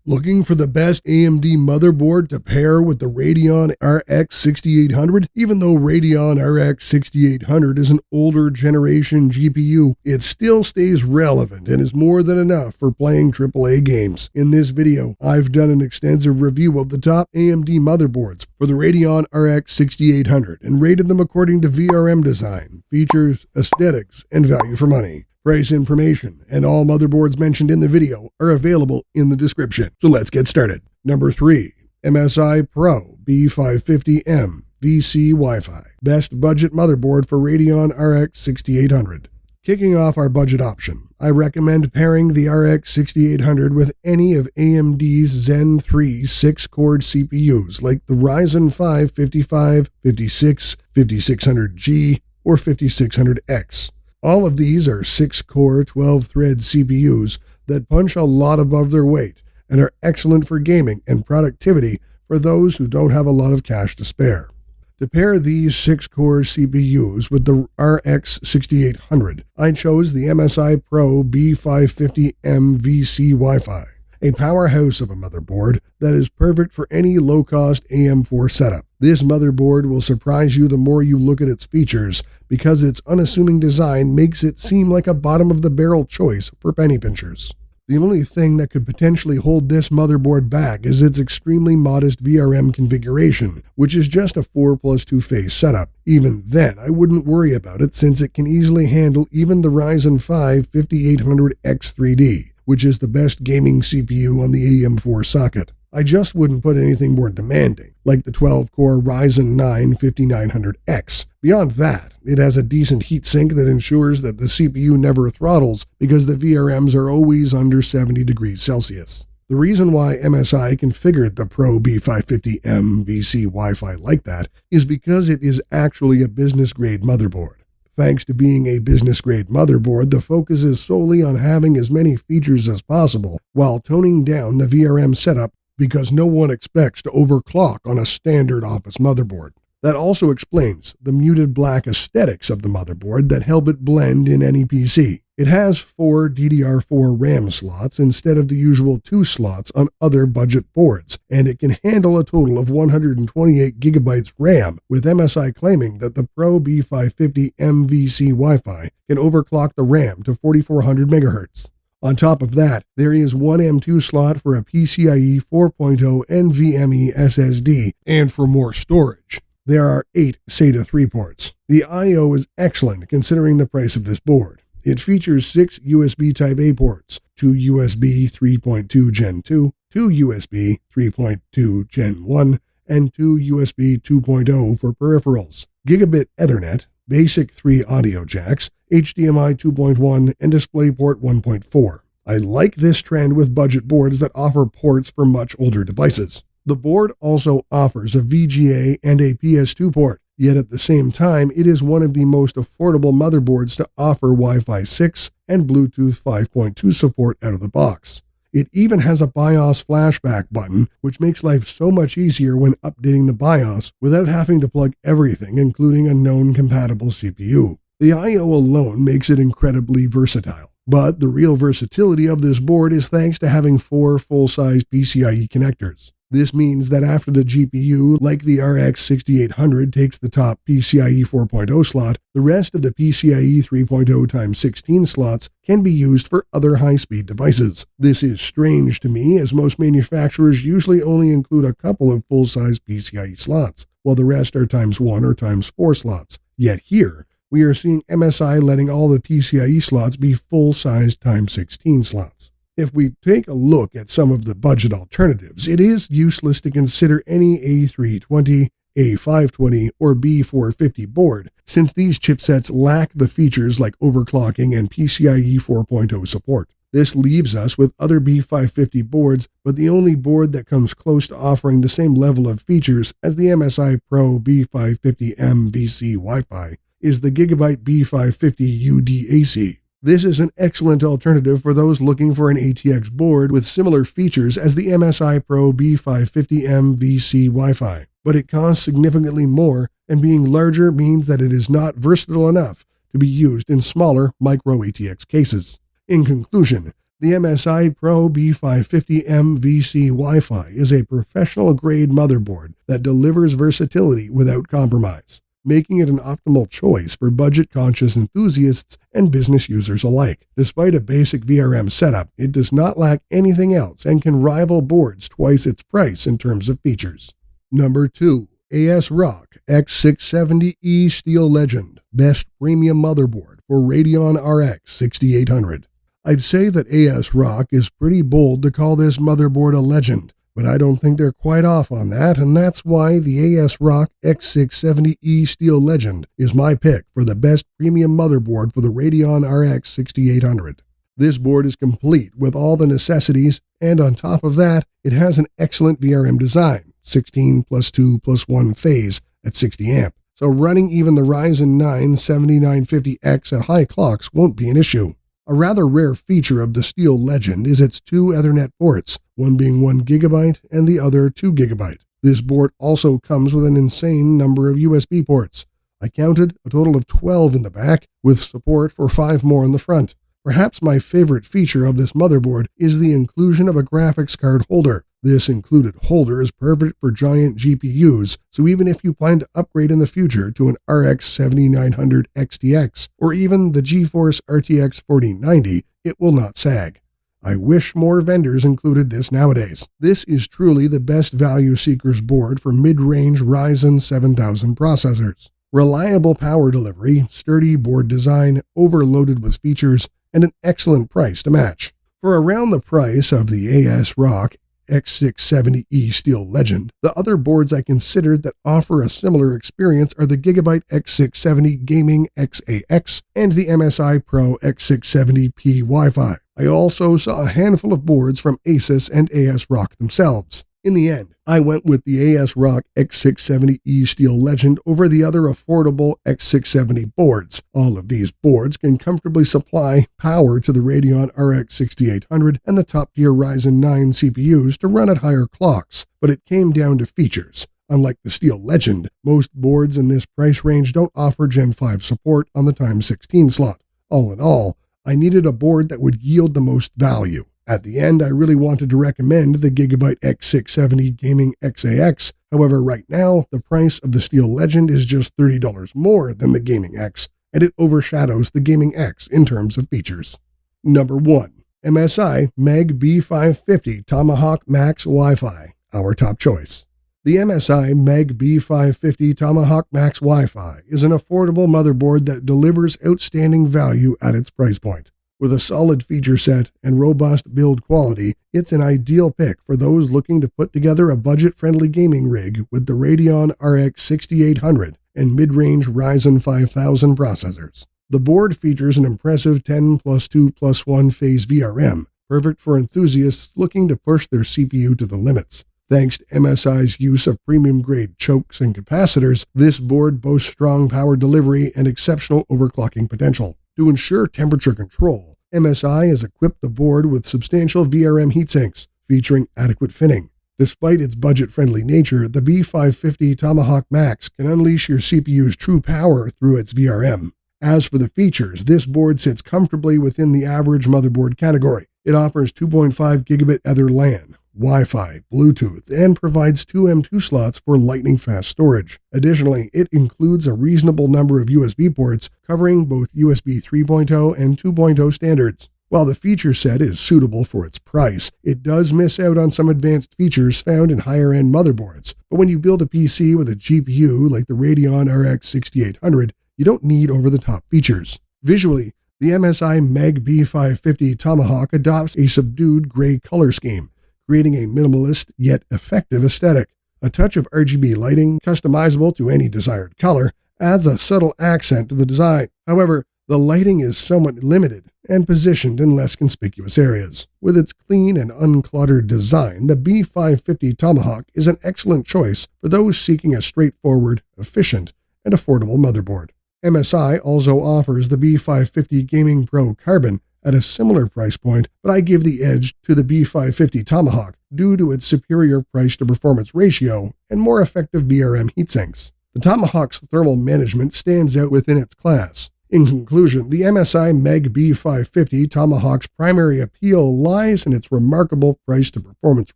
Looking for the best AMD motherboard to pair with the Radeon RX 6800? Even though Radeon RX 6800 is an older generation GPU, it still stays relevant and is more than enough for playing AAA games. In this video, I've done an extensive review of the top AMD motherboards for the Radeon RX 6800 and rated them according to VRM Design, features, aesthetics, and value for money. Price information and all motherboards mentioned in the video are available in the description. So let's get started. Number 3. MSI Pro B550M VC Wi-Fi. Best budget motherboard for Radeon RX 6800. Kicking off our budget option, I recommend pairing the RX 6800 with any of AMD's Zen 3 6-core CPUs like the Ryzen 5 55, 56, 5600G, or 5600X. All of these are 6-core, 12-thread CPUs that punch a lot above their weight and are excellent for gaming and productivity for those who don't have a lot of cash to spare. To pair these 6-core CPUs with the RX 6800, I chose the MSI Pro B550M VC Wi-Fi, a powerhouse of a motherboard that is perfect for any low-cost AM4 setup. This motherboard will surprise you the more you look at its features because its unassuming design makes it seem like a bottom-of-the-barrel choice for penny pinchers. The only thing that could potentially hold this motherboard back is its extremely modest VRM configuration, which is just a 4+2 phase setup. Even then, I wouldn't worry about it since it can easily handle even the Ryzen 5 5800X3D, which is the best gaming CPU on the AM4 socket. I just wouldn't put anything more demanding, like the 12-core Ryzen 9 5900X. Beyond that, it has a decent heatsink that ensures that the CPU never throttles because the VRMs are always under 70 degrees Celsius. The reason why MSI configured the Pro B550M VC Wi-Fi like that is because it is actually a business-grade motherboard. Thanks to being a business-grade motherboard, the focus is solely on having as many features as possible while toning down the VRM setup because no one expects to overclock on a standard office motherboard. That also explains the muted black aesthetics of the motherboard that help it blend in any PC. It has 4 DDR4 RAM slots instead of the usual 2 slots on other budget boards, and it can handle a total of 128 GB RAM, with MSI claiming that the Pro B550 MVC Wi-Fi can overclock the RAM to 4400 MHz. On top of that, there is one M2 slot for a PCIe 4.0 NVMe SSD, and for more storage, there are 8 SATA 3 ports. The I/O is excellent considering the price of this board. It features 6 USB Type-A ports, 2 USB 3.2 Gen 2, 2 USB 3.2 Gen 1, and 2 USB 2.0 for peripherals, Gigabit Ethernet, basic 3 audio jacks, HDMI 2.1, and DisplayPort 1.4. I like this trend with budget boards that offer ports for much older devices. The board also offers a VGA and a PS2 port, yet at the same time, it is one of the most affordable motherboards to offer Wi-Fi 6 and Bluetooth 5.2 support out of the box. It even has a BIOS flashback button, which makes life so much easier when updating the BIOS without having to plug everything, including a known compatible CPU. The I/O alone makes it incredibly versatile, but the real versatility of this board is thanks to having 4 full-sized PCIe connectors. This means that after the GPU, like the RX 6800, takes the top PCIe 4.0 slot, the rest of the PCIe 3.0 x 16 slots can be used for other high-speed devices. This is strange to me, as most manufacturers usually only include a couple of full-size PCIe slots, while the rest are ×1 or ×4 slots. Yet here, we are seeing MSI letting all the PCIe slots be full-size ×16 slots. If we take a look at some of the budget alternatives, it is useless to consider any A320, A520, or B450 board, since these chipsets lack the features like overclocking and PCIe 4.0 support. This leaves us with other B550 boards, but the only board that comes close to offering the same level of features as the MSI Pro B550M VC Wi-Fi is the Gigabyte B550 UDAC. This is an excellent alternative for those looking for an ATX board with similar features as the MSI Pro B550M VC Wi-Fi, but it costs significantly more, and being larger means that it is not versatile enough to be used in smaller micro ATX cases. In conclusion, The MSI Pro B550 MVC Wi-Fi is a professional-grade motherboard that delivers versatility without compromise, making it an optimal choice for budget-conscious enthusiasts and business users alike. Despite a basic VRM setup, it does not lack anything else and can rival boards twice its price in terms of features. Number 2. ASRock X670E Steel Legend, best premium motherboard for Radeon RX 6800. I'd say that ASRock is pretty bold to call this motherboard a legend, but I don't think they're quite off on that, and that's why the ASRock X670E Steel Legend is my pick for the best premium motherboard for the Radeon RX 6800. This board is complete with all the necessities, and on top of that, it has an excellent VRM design, 16 plus 2 plus 1 phase at 60 amp. So running even the Ryzen 9 7950X at high clocks won't be an issue. A rather rare feature of the Steel Legend is its 2 Ethernet ports, one being 1 GB and the other 2 GB. This board also comes with an insane number of USB ports. I counted a total of 12 in the back, with support for 5 more in the front. Perhaps my favorite feature of this motherboard is the inclusion of a graphics card holder. This included holder is perfect for giant GPUs, so even if you plan to upgrade in the future to an RX 7900 XTX or even the GeForce RTX 4090, it will not sag. I wish more vendors included this nowadays. This is truly the best value seekers board for mid-range Ryzen 7000 processors. Reliable power delivery, sturdy board design, overloaded with features, and an excellent price to match. For around the price of the ASRock X670E Steel Legend, the other boards I considered that offer a similar experience are the Gigabyte X670 Gaming XAX and the MSI Pro X670P Wi-Fi. I also saw a handful of boards from Asus and ASRock themselves. In the end, I went with the ASRock X670E Steel Legend over the other affordable X670 boards. All of these boards can comfortably supply power to the Radeon RX 6800 and the top-tier Ryzen 9 CPUs to run at higher clocks, but it came down to features. Unlike the Steel Legend, most boards in this price range don't offer Gen 5 support on the Times 16 slot. All in all, I needed a board that would yield the most value. At the end, I really wanted to recommend the Gigabyte X670 Gaming XAX. However, right now, the price of the Steel Legend is just $30 more than the Gaming X, and it overshadows the Gaming X in terms of features. Number 1. MSI Meg B550 Tomahawk Max Wi-Fi, our top choice. The MSI Meg B550 Tomahawk Max Wi-Fi is an affordable motherboard that delivers outstanding value at its price point. With a solid feature set and robust build quality, it's an ideal pick for those looking to put together a budget-friendly gaming rig with the Radeon RX 6800 and mid-range Ryzen 5000 processors. The board features an impressive 10 plus 2 plus 1 phase VRM, perfect for enthusiasts looking to push their CPU to the limits. Thanks to MSI's use of premium-grade chokes and capacitors, this board boasts strong power delivery and exceptional overclocking potential. To ensure temperature control, MSI has equipped the board with substantial VRM heatsinks, featuring adequate finning. Despite its budget-friendly nature, the B550 Tomahawk Max can unleash your CPU's true power through its VRM. As for the features, this board sits comfortably within the average motherboard category. It offers 2.5 gigabit Ether LAN, Wi-Fi, Bluetooth, and provides two M2 slots for lightning-fast storage. Additionally, it includes a reasonable number of USB ports covering both USB 3.0 and 2.0 standards. While the feature set is suitable for its price, it does miss out on some advanced features found in higher-end motherboards. But when you build a PC with a GPU like the Radeon RX 6800, you don't need over-the-top features. Visually, the MSI Meg B550 Tomahawk adopts a subdued gray color scheme, creating a minimalist yet effective aesthetic. A touch of RGB lighting, customizable to any desired color, adds a subtle accent to the design. However, the lighting is somewhat limited and positioned in less conspicuous areas. With its clean and uncluttered design, the B550 Tomahawk is an excellent choice for those seeking a straightforward, efficient, and affordable motherboard. MSI also offers the B550 Gaming Pro Carbon at a similar price point, but I give the edge to the B550 Tomahawk due to its superior price-to-performance ratio and more effective VRM heatsinks. The Tomahawk's thermal management stands out within its class. In conclusion, the MSI Meg B550 Tomahawk's primary appeal lies in its remarkable price-to-performance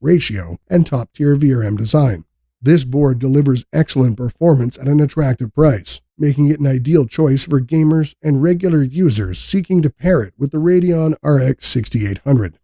ratio and top-tier VRM design. This board delivers excellent performance at an attractive price, making it an ideal choice for gamers and regular users seeking to pair it with the Radeon RX 6800.